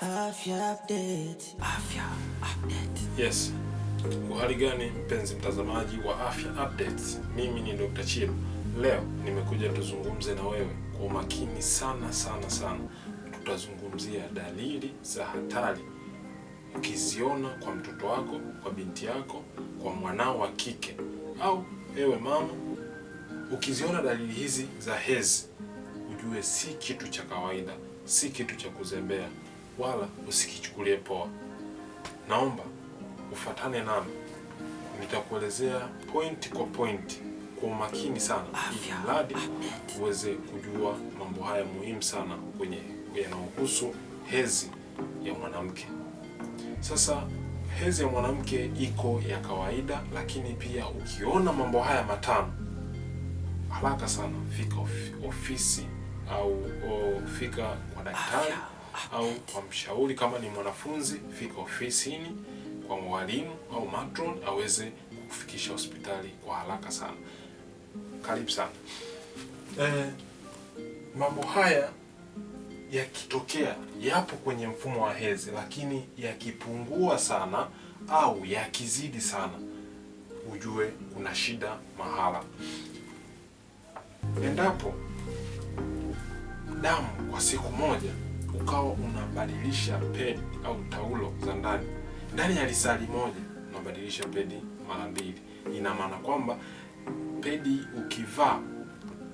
Afya Update. Afya Update. Yes. Uhali gani mpenzi mtazamaji wa Afya Updates? Mimi ni Dr. Chilo. Leo nimekuja tuzungumze na wewe kwa umakini sana. Tutazungumzia dalili za hatari ukiziona kwa mtoto wako, kwa binti yako, kwa mwanao wa kike au ewe mama. Ukiziona dalili hizi za hedhi, ujue si kitu cha kawaida, si kitu cha kuzembea, wala usikichukulie poa. Naomba ufuatane nami, nitakuelezea point kwa point kwa umakini sana, ili mradi uweze kujua mambo haya muhimu sana kwenye yanayohusu hedhi ya mwanamke. Sasa hedhi ya mwanamke iko ya kawaida, lakini pia ukiona mambo haya matano, haraka sana fika ofisi au fika kwa daktari au kwa mshauri. Kama ni mwanafunzi, fika ofisini kwa mwalimu au matron aweze kufikisha hospitali kwa haraka sana. Karibu sana. Mambo haya yakitokea yapo kwenye mfumo wa hedhi, lakini yakipungua sana au yakizidi sana, ujue kuna shida mahala. Endapo damu kwa siku moja ukawa unabadilisha pedi au taulo za ndani ya lisali moja unabadilisha pedi mara 2, ina maana kwamba pedi ukivaa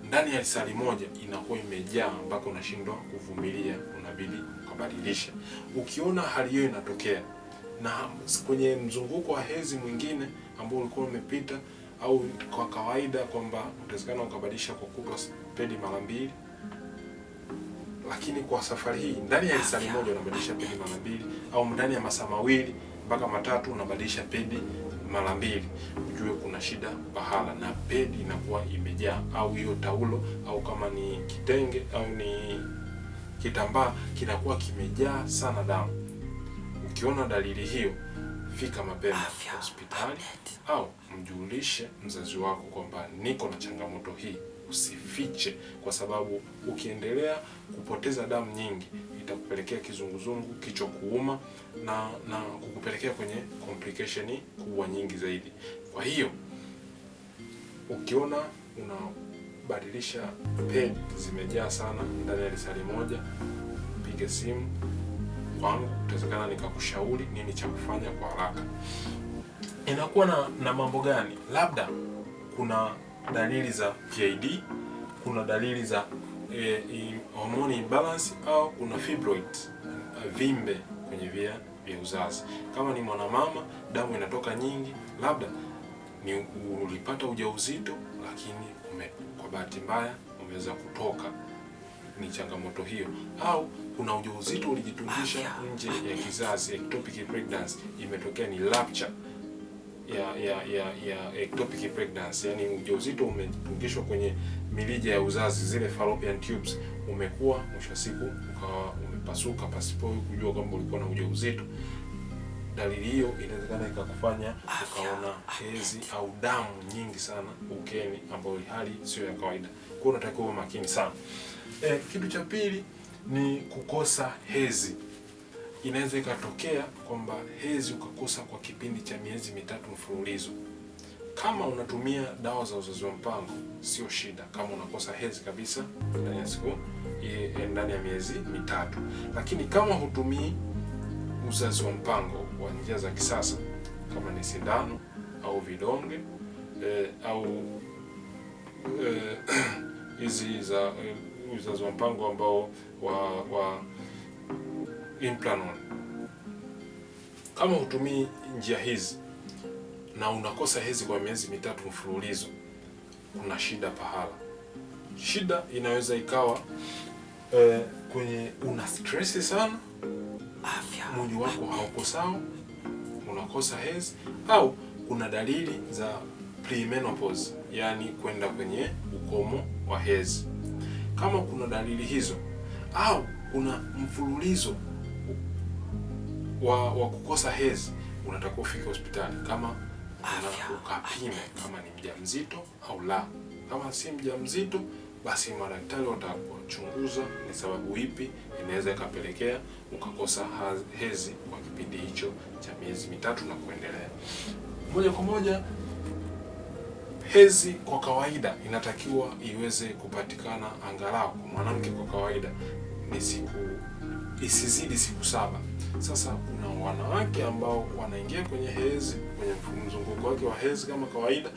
ndani ya lisali moja inakuwa imejaa mpaka unashindwa kuvumilia, unabidi ukabadilisha. Ukiona hali hiyo inatokea na kwenye mzunguko wa hedhi mwingine ambao ulikuwa umepita, au kwa kawaida kwamba utawezekana ukabadilisha kwa kutwa pedi mara 2, lakini kwa safari hii ndani ya lisali moja unabadilisha pedi mara 2, au ndani ya masaa 2 mpaka 3 unabadilisha pedi mara 2, ujue kuna shida pahala na pedi inakuwa imejaa, au hiyo taulo au kama ni kitenge au ni kitambaa kinakuwa kimejaa sana damu. Ukiona dalili hiyo, fika mapema hospitali au mjulishe mzazi wako kwamba niko na changamoto hii. Usifiche, kwa sababu ukiendelea kupoteza damu nyingi itakupelekea kizunguzungu, kichwa kuuma na kukupelekea kwenye complication kubwa nyingi zaidi. Kwa hiyo ukiona unabadilisha pedi zimejaa sana ndani ya lisali moja, piga simu kwangu, tutawezekana nikakushauri nini cha kufanya kwa haraka. Inakuwa na mambo gani? Labda kuna dalili za PID, kuna dalili za hormone imbalance, au kuna fibroid, vimbe kwenye via vya uzazi. Kama ni mwanamama, damu inatoka nyingi, labda ni ulipata ujauzito lakini kwa bahati mbaya umeweza kutoka, ni changamoto hiyo. Au kuna ujauzito ulijitungisha nje ya kizazi, ectopic pregnancy, imetokea ni rupture ya ectopic pregnancy, yani ujauzito umejitungishwa kwenye mirija ya uzazi, zile fallopian tubes, umekuwa mwisho wa siku ukawa umepasuka pasipo kujua kwamba ulikuwa na ujauzito. Dalili hiyo inawezekana ikakufanya ukaona hedhi au damu nyingi sana ukeni, ambayo hali sio ya kawaida. Kwa hiyo unatakiwa uwe makini sana. Kitu cha pili ni kukosa hedhi. Inaweza ikatokea kwamba hedhi ukakosa kwa kipindi cha miezi 3 mfululizo. Kama unatumia dawa za uzazi wa mpango sio shida, kama unakosa hedhi kabisa ndani ya miezi 3. Lakini kama hutumii uzazi wa mpango wa njia za kisasa, kama ni sindano au vidonge au hizi za uzazi wa mpango ambao wa Implanon, kama hutumii njia hizi na unakosa hedhi kwa miezi 3 mfululizo, kuna shida pahala. Shida inaweza ikawa kwenye una stress sana, mwili wako hauko sawa, unakosa hedhi, au kuna dalili za premenopause, yani kwenda kwenye ukomo wa hedhi. Kama kuna dalili hizo, au kuna mfululizo wa kukosa hedhi, unatakiwa ufike hospitali kama ukapime kama ni mjamzito au la. Kama si mjamzito, basi madaktari watakuchunguza ni sababu ipi inaweza ikapelekea ukakosa hedhi kwa kipindi hicho cha miezi 3 na kuendelea. Moja kwa moja, hedhi kwa kawaida inatakiwa iweze kupatikana angalau kwa mwanamke kwa kawaida ni isizidi siku 7. Sasa kuna wanawake ambao wanaingia kwenye hedhi, kwenye mzunguko wake wa hedhi kama kawaida,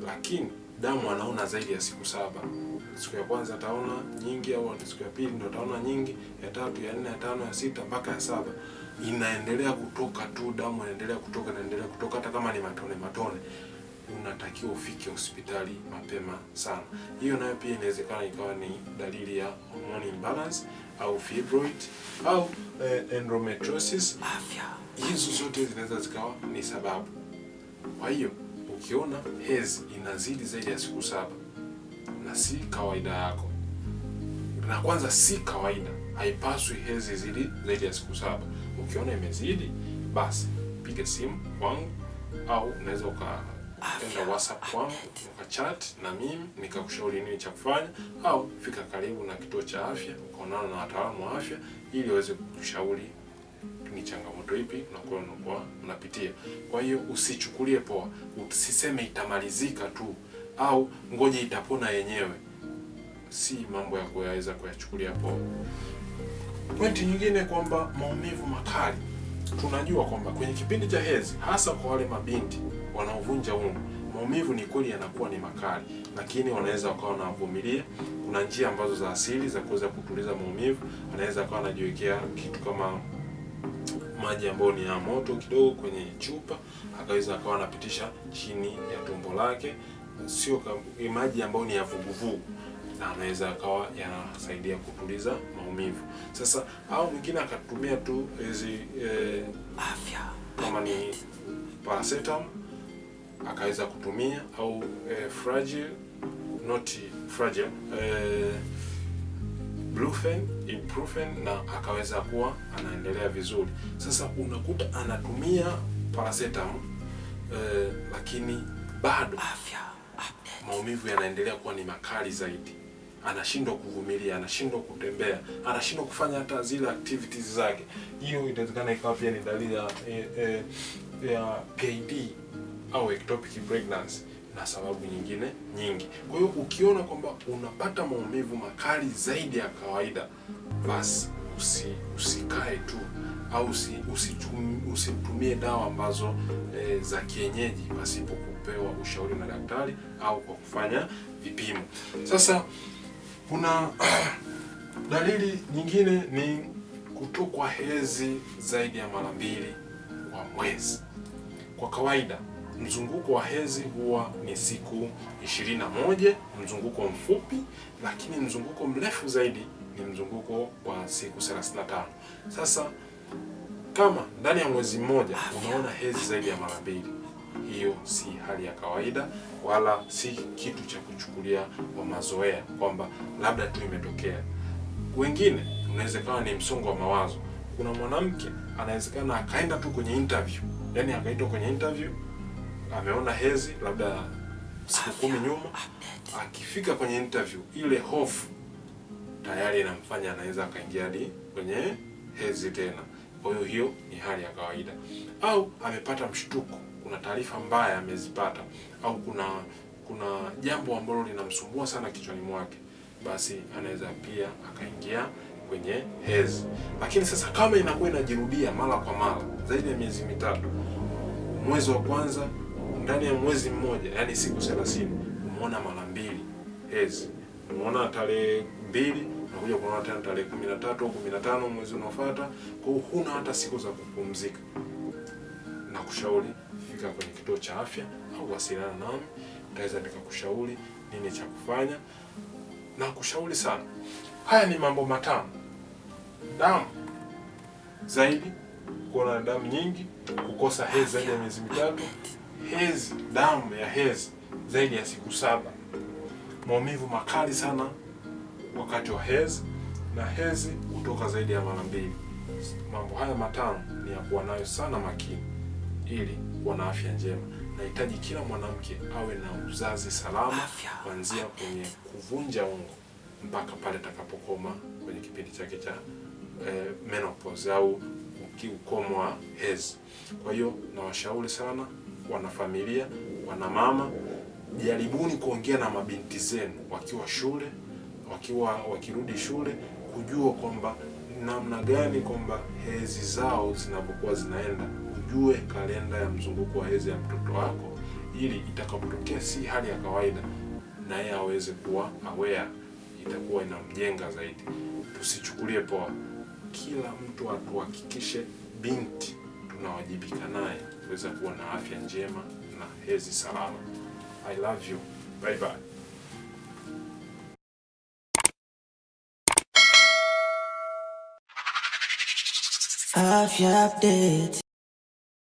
lakini damu anaona zaidi ya siku 7. Siku ya kwanza ataona nyingi, au siku ya pili ndio ataona nyingi, ya 3, ya 4, ya 5, ya 6 mpaka ya 7. Inaendelea kutoka tu, damu inaendelea kutoka hata kama ni matone. Unatakiwa ufike hospitali mapema sana. Hiyo nayo pia inawezekana ikawa ni dalili ya hormone imbalance au fibroid au endometriosis. Hizo zote zinaweza zikawa ni sababu. Kwa hiyo ukiona hedhi inazidi zaidi ya siku 7 na si kawaida yako, na kwanza si kawaida, haipaswi hedhi zidi zaidi ya siku 7. Ukiona imezidi, basi piga simu kwangu au unaweza enda WhatsApp kwangu ukachat na mimi nikakushauri nini cha kufanya, au fika karibu na kituo cha afya ukaonana na wataalamu wa afya ili waweze kukushauri ni changamoto ipi unakuwa unapitia. Kwa hiyo usichukulie poa, usiseme itamalizika tu au ngoje itapona yenyewe. Si mambo ya kuweza kuyachukulia poa. Pointi nyingine kwamba maumivu makali. Tunajua kwamba kwenye kipindi cha hedhi, hasa kwa wale mabinti wanaovunja ungo, maumivu ni kweli yanakuwa ni makali, lakini wanaweza wakawa wanavumilia. Kuna njia ambazo za asili za kuweza kutuliza maumivu. Anaweza akawa anajiwekea kitu kama maji ambayo ni ya moto kidogo kwenye chupa, akaweza akawa anapitisha chini ya tumbo lake, sio maji ambayo ni ya vuguvugu, na anaweza akawa yanasaidia kutuliza maumivu. Sasa au mwingine akatumia tu hizi kama ni paracetamol akaweza kutumia, au ibuprofen, na akaweza kuwa anaendelea vizuri. Sasa unakuta anatumia paracetamol lakini bado maumivu yanaendelea kuwa ni makali zaidi. Anashindwa kuvumilia, anashindwa kutembea, anashindwa kufanya hata zile activities zake. Hiyo inawezekana ikawa pia ni dalili ya PID au ectopic pregnancy na sababu nyingine nyingi. Kwa hiyo ukiona kwamba unapata maumivu makali zaidi ya kawaida, basi usikae tu au usitumie dawa ambazo za kienyeji pasipo kupewa ushauri na daktari au kwa kufanya vipimo. Sasa kuna dalili nyingine ni kutokwa hedhi zaidi ya mara 2 kwa mwezi. Kwa kawaida mzunguko wa hedhi huwa ni siku 21, mzunguko mfupi, lakini mzunguko mrefu zaidi ni mzunguko wa siku 35. Sasa kama ndani ya mwezi mmoja unaona hedhi zaidi ya mara 2, hiyo si hali ya kawaida wala si kitu cha kuchukulia kwa mazoea kwamba labda tu imetokea. Wengine unawezekana ni msongo wa mawazo. Kuna mwanamke anawezekana akaenda tu kwenye interview, yani akaitwa kwenye interview, ameona hedhi labda siku 10 nyuma, akifika kwenye interview ile hofu tayari inamfanya anaweza akaingia hadi kwenye hedhi tena. Kwa hiyo hiyo ni hali ya kawaida. Au amepata mshtuko, kuna taarifa mbaya amezipata, au kuna jambo ambalo linamsumbua sana kichwani mwake, basi anaweza pia akaingia kwenye hedhi. Lakini sasa kama inakuwa inajirudia mara kwa mara zaidi ya miezi 3, mwezi wa kwanza ndani ya mwezi mmoja, yani siku 30, umeona mara 2 hedhi, umeona tarehe 2 unakuja kuona tena tarehe 13 au 15 mwezi unaofuata, kwa hiyo huna hata siku za kupumzika, na kushauri fika kwenye kituo cha afya au wasiliana nami, nitaweza nikakushauri nini cha kufanya na kushauri sana. Haya ni mambo matano: damu zaidi, kuona damu nyingi, kukosa hedhi zaidi ya miezi 3, hedhi, damu ya hedhi zaidi ya siku 7, maumivu makali sana wakati wa hedhi, na hedhi kutoka zaidi ya mara 2. Mambo haya matano ni ya kuwa nayo sana makini ili kuwa na afya njema. Nahitaji kila mwanamke awe na uzazi salama kuanzia kwenye kuvunja ungo mpaka pale atakapokoma kwenye kipindi chake cha menopause au ukomo wa hedhi. Kwa hiyo nawashauri sana wanafamilia, wanamama, jaribuni kuongea na mabinti zenu wakiwa shule, wakirudi shule, kujua kwamba namna gani kwamba hedhi zao zinapokuwa zinaenda, ujue kalenda ya mzunguko wa hedhi ya mtoto wako, ili itakapotokea si hali ya kawaida na yeye aweze kuwa aware, itakuwa inamjenga zaidi. Tusichukulie poa, kila mtu atuhakikishe binti tunawajibika naye kuweza kuwa na afya njema na hedhi salama. I love you. Bye bye. Afya Update.